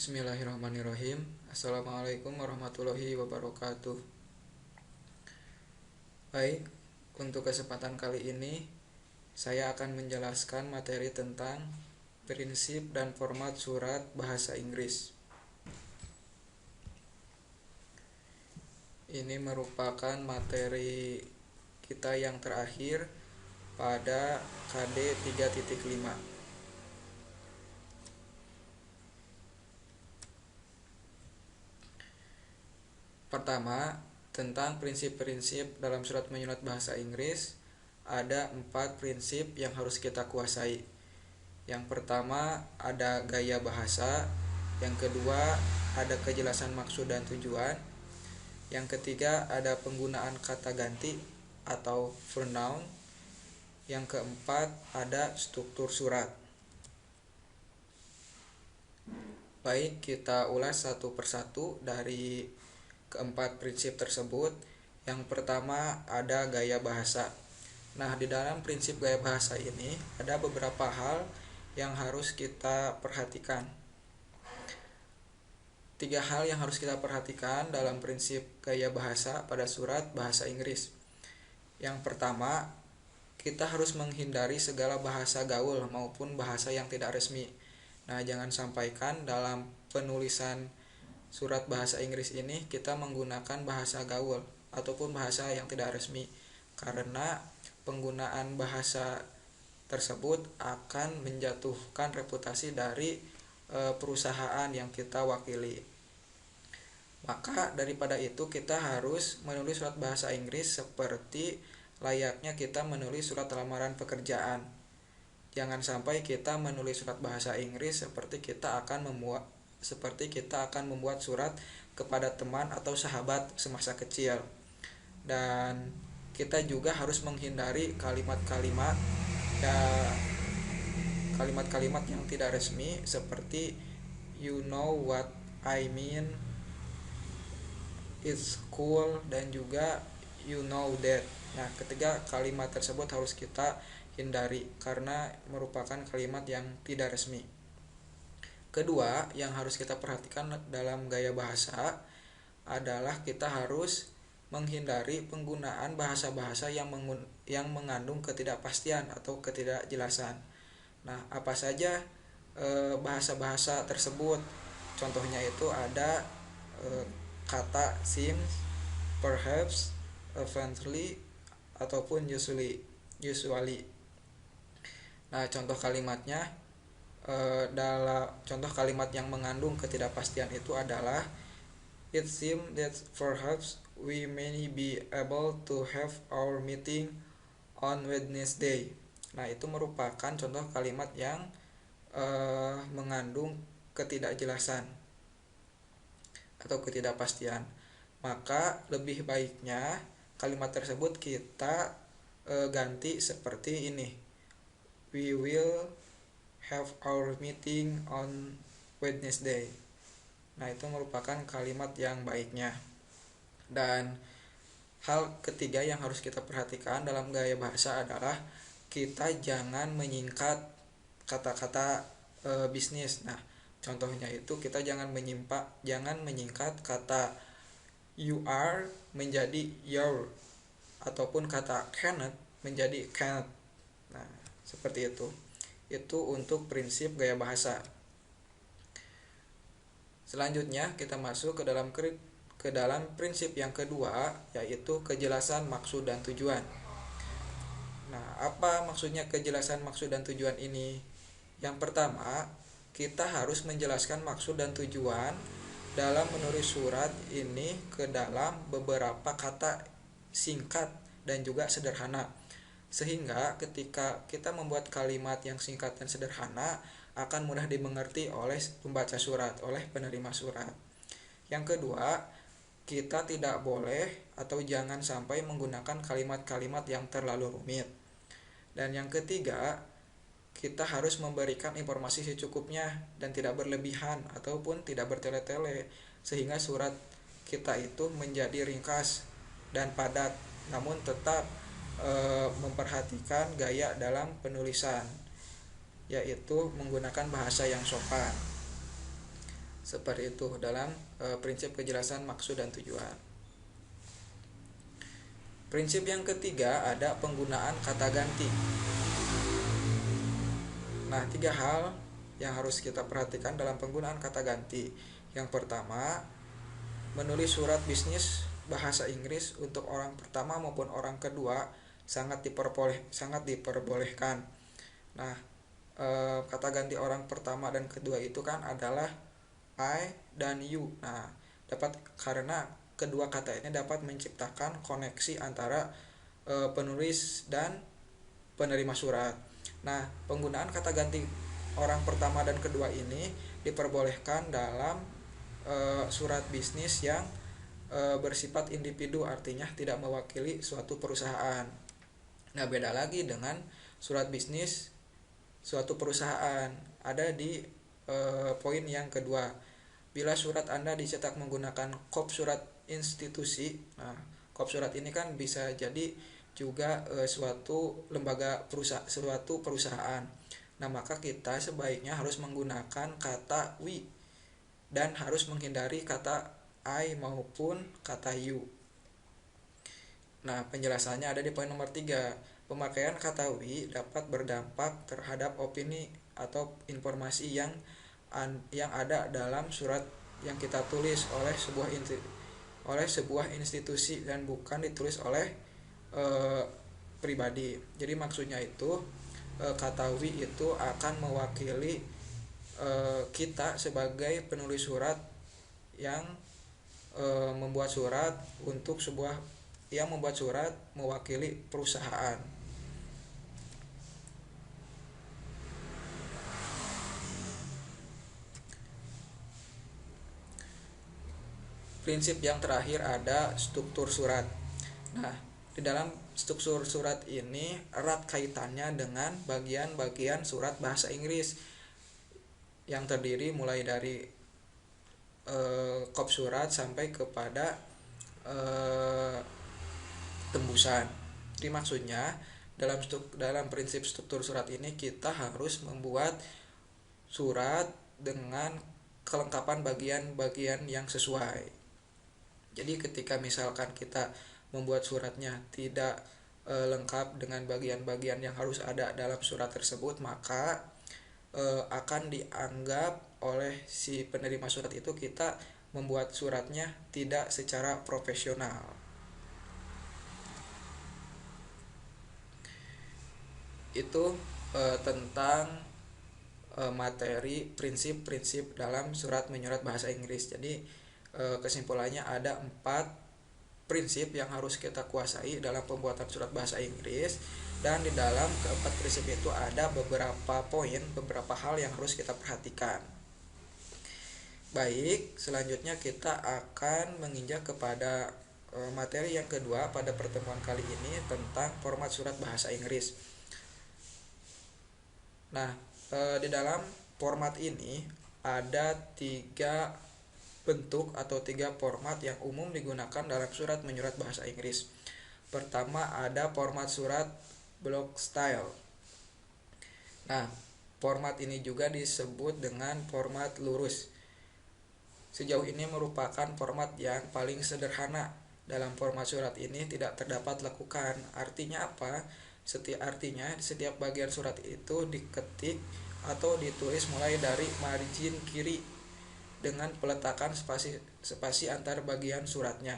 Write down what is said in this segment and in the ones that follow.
Bismillahirrahmanirrahim. Assalamualaikum warahmatullahi wabarakatuh. Baik, untuk kesempatan kali ini saya akan menjelaskan materi tentang prinsip dan format surat bahasa Inggris. Ini merupakan materi kita yang terakhir pada KD 3.5. Pertama, tentang prinsip-prinsip dalam surat menyurat bahasa Inggris, ada 4 prinsip yang harus kita kuasai. Yang pertama, ada gaya bahasa. Yang kedua, ada kejelasan maksud dan tujuan. Yang ketiga, ada penggunaan kata ganti atau verb noun. Yang keempat, ada struktur surat. Baik, kita ulas satu persatu dari keempat prinsip tersebut. Yang pertama ada gaya bahasa. Nah, di dalam prinsip gaya bahasa ini ada beberapa hal yang harus kita perhatikan. 3 hal yang harus kita perhatikan dalam prinsip gaya bahasa pada surat bahasa Inggris. Yang pertama, kita harus menghindari segala bahasa gaul maupun bahasa yang tidak resmi. Nah, jangan sampaikan dalam penulisan surat bahasa Inggris ini kita menggunakan bahasa gaul ataupun bahasa yang tidak resmi, karena penggunaan bahasa tersebut akan menjatuhkan reputasi dari perusahaan yang kita wakili. Maka daripada itu kita harus menulis surat bahasa Inggris seperti layaknya kita menulis surat lamaran pekerjaan. Jangan sampai kita menulis surat bahasa Inggris seperti kita akan membuat surat kepada teman atau sahabat semasa kecil. Dan kita juga harus menghindari kalimat-kalimat yang tidak resmi seperti you know what I mean, it's cool, dan juga you know that. Nah, ketiga kalimat tersebut harus kita hindari karena merupakan kalimat yang tidak resmi. Kedua, yang harus kita perhatikan dalam gaya bahasa adalah kita harus menghindari penggunaan bahasa-bahasa yang mengandung ketidakpastian atau ketidakjelasan. Nah, apa saja bahasa-bahasa tersebut? Contohnya itu ada kata seems, perhaps, eventually, ataupun usually. Nah, contoh kalimatnya dalam contoh kalimat yang mengandung ketidakpastian itu adalah it seems that perhaps we may be able to have our meeting on Wednesday. Nah, itu merupakan contoh kalimat yang mengandung ketidakjelasan atau ketidakpastian. Maka lebih baiknya kalimat tersebut kita ganti seperti ini. We will have our meeting on Wednesday. Nah, itu merupakan kalimat yang baiknya. Dan hal ketiga yang harus kita perhatikan dalam gaya bahasa adalah kita jangan menyingkat kata-kata bisnis. Nah, contohnya itu kita jangan menyingkat kata you are menjadi your, ataupun kata cannot menjadi cannot. Nah, seperti itu. Itu untuk prinsip gaya bahasa. Selanjutnya kita masuk ke dalam prinsip yang kedua, yaitu kejelasan maksud dan tujuan. Nah, apa maksudnya kejelasan maksud dan tujuan ini? Yang pertama, kita harus menjelaskan maksud dan tujuan dalam menulis surat ini ke dalam beberapa kata singkat dan juga sederhana, sehingga ketika kita membuat kalimat yang singkat dan sederhana akan mudah dimengerti oleh pembaca surat, oleh penerima surat. Yang kedua, kita tidak boleh atau jangan sampai menggunakan kalimat-kalimat yang terlalu rumit. Dan yang ketiga, kita harus memberikan informasi secukupnya dan tidak berlebihan ataupun tidak bertele-tele, sehingga surat kita itu menjadi ringkas dan padat, namun tetap memperhatikan gaya dalam penulisan, yaitu menggunakan bahasa yang sopan. Seperti itu dalam prinsip kejelasan maksud dan tujuan. Prinsip yang ketiga ada penggunaan kata ganti. Nah, tiga hal yang harus kita perhatikan dalam penggunaan kata ganti. Yang pertama, menulis surat bisnis bahasa Inggris untuk orang pertama maupun orang kedua sangat diperbolehkan. Nah, kata ganti orang pertama dan kedua itu kan adalah I dan you. Nah, karena kedua kata ini dapat menciptakan koneksi antara penulis dan penerima surat. Nah, penggunaan kata ganti orang pertama dan kedua ini diperbolehkan dalam surat bisnis yang bersifat individu, artinya tidak mewakili suatu perusahaan. Nah, beda lagi dengan surat bisnis suatu perusahaan. Ada di poin yang kedua. Bila surat Anda dicetak menggunakan kop surat institusi, nah, kop surat ini kan bisa jadi juga suatu perusahaan. Nah, maka kita sebaiknya harus menggunakan kata we dan harus menghindari kata I maupun kata you. Nah, penjelasannya ada di poin nomor 3. Pemakaian kata we dapat berdampak terhadap opini atau informasi yang ada dalam surat yang kita tulis oleh sebuah institusi dan bukan ditulis oleh pribadi. Jadi maksudnya itu kata we itu akan mewakili kita sebagai penulis surat yang membuat surat mewakili perusahaan. Prinsip yang terakhir ada struktur surat. Nah, di dalam struktur surat ini erat kaitannya dengan bagian-bagian surat bahasa Inggris yang terdiri mulai dari kop surat sampai kepada tembusan. Jadi maksudnya dalam prinsip struktur surat ini kita harus membuat surat dengan kelengkapan bagian-bagian yang sesuai. Jadi ketika misalkan kita membuat suratnya tidak lengkap dengan bagian-bagian yang harus ada dalam surat tersebut, maka akan dianggap oleh si penerima surat itu kita membuat suratnya tidak secara profesional. Itu tentang materi prinsip-prinsip dalam surat menyurat bahasa Inggris. Jadi kesimpulannya ada 4 prinsip yang harus kita kuasai dalam pembuatan surat bahasa Inggris, dan di dalam keempat prinsip itu ada beberapa hal yang harus kita perhatikan. Baik, selanjutnya kita akan menginjak kepada materi yang kedua pada pertemuan kali ini tentang format surat bahasa Inggris. Nah, di dalam format ini ada 3 bentuk atau 3 format yang umum digunakan dalam surat menyurat bahasa Inggris. Pertama ada format surat block style. Nah, format ini juga disebut dengan format lurus. Sejauh ini merupakan format yang paling sederhana. Dalam format surat ini tidak terdapat lekukan. Artinya apa? Setiap bagian surat itu diketik atau ditulis mulai dari margin kiri dengan peletakan spasi antar bagian suratnya.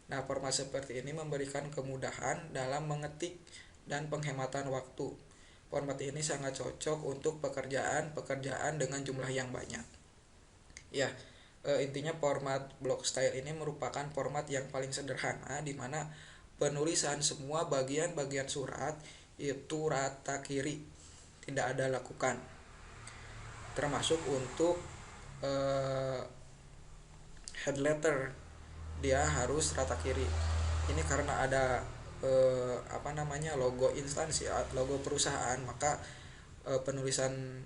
Nah, format seperti ini memberikan kemudahan dalam mengetik dan penghematan waktu. Format ini sangat cocok untuk pekerjaan dengan jumlah yang banyak. Ya, intinya format block style ini merupakan format yang paling sederhana di mana penulisan semua bagian-bagian surat itu rata kiri, tidak ada lekukan. Termasuk untuk head letter dia harus rata kiri. Ini karena ada logo instansi, logo perusahaan, maka penulisan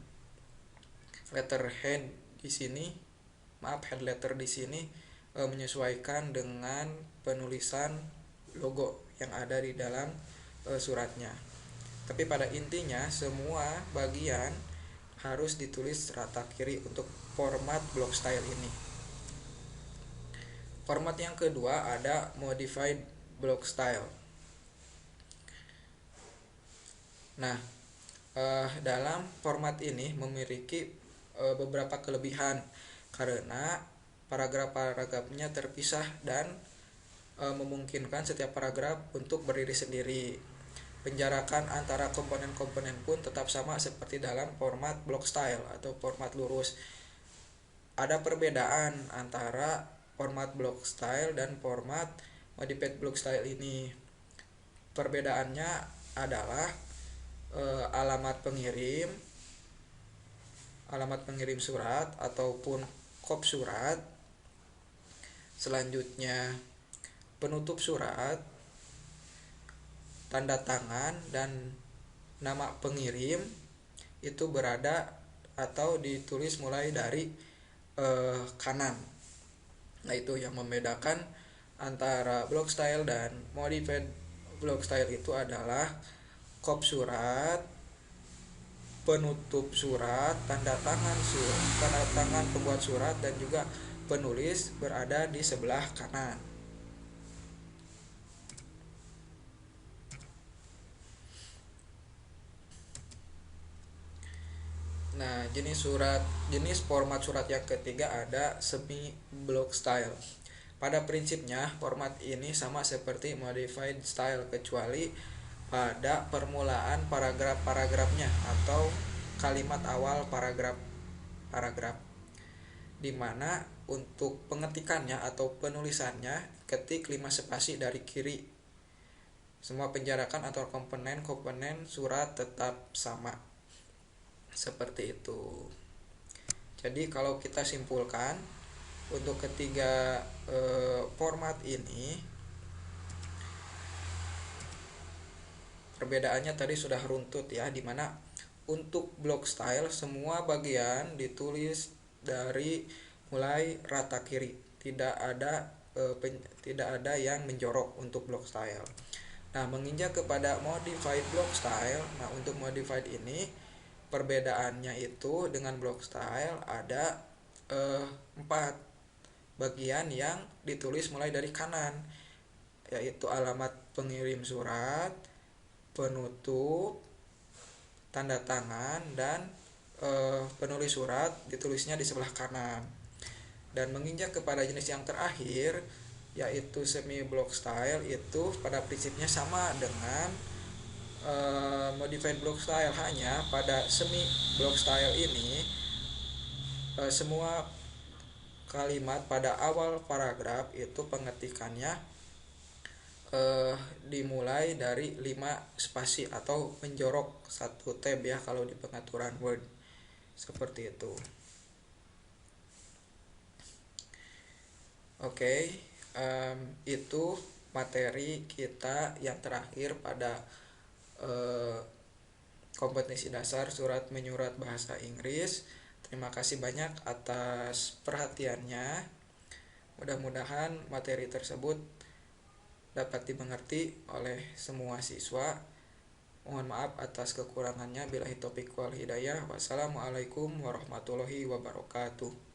head letter di sini menyesuaikan dengan penulisan logo yang ada di dalam suratnya. Tapi pada intinya semua bagian harus ditulis rata kiri untuk format block style ini. Format yang kedua ada modified block style. Nah, dalam format ini memiliki beberapa kelebihan karena paragraf-paragrafnya terpisah dan memungkinkan setiap paragraf untuk berdiri sendiri. Penjarakan antara komponen-komponen pun tetap sama seperti dalam format block style atau format lurus. Ada perbedaan antara format block style dan format modified block style ini. Perbedaannya adalah alamat pengirim surat ataupun kop surat. Selanjutnya penutup surat, tanda tangan, dan nama pengirim itu berada atau ditulis mulai dari kanan. Nah, itu yang membedakan antara block style dan modified block style itu adalah kop surat, penutup surat, tanda tangan pembuat surat, dan juga penulis berada di sebelah kanan. Nah, jenis format surat yang ketiga ada semi block style. Pada prinsipnya, format ini sama seperti modified style kecuali pada permulaan paragraf-paragrafnya atau kalimat awal paragraf, di mana untuk pengetikannya atau penulisannya ketik 5 spasi dari kiri. Semua penjarakan atau komponen surat tetap sama. Seperti itu. Jadi kalau kita simpulkan untuk ketiga format ini, perbedaannya tadi sudah runtut ya, dimana untuk block style semua bagian ditulis dari mulai rata kiri, tidak ada yang menjorok untuk block style. Nah, menginjak kepada modified block style. Nah, untuk modified ini perbedaannya itu dengan block style ada 4 bagian yang ditulis mulai dari kanan, yaitu alamat pengirim surat, penutup, tanda tangan, dan penulis surat ditulisnya di sebelah kanan. Dan menginjak kepada jenis yang terakhir yaitu semi block style, itu pada prinsipnya sama dengan modified block style, hanya pada semi block style ini semua kalimat pada awal paragraf itu pengetikannya dimulai dari 5 spasi atau menjorok 1 tab ya kalau di pengaturan Word. Seperti itu. Oke, itu materi kita yang terakhir pada kompetensi dasar surat menyurat bahasa Inggris. Terima kasih banyak atas perhatiannya. Mudah-mudahan materi tersebut dapat dimengerti oleh semua siswa. Mohon maaf atas kekurangannya. Billahi taufiq wal hidayah. Wassalamualaikum warahmatullahi wabarakatuh.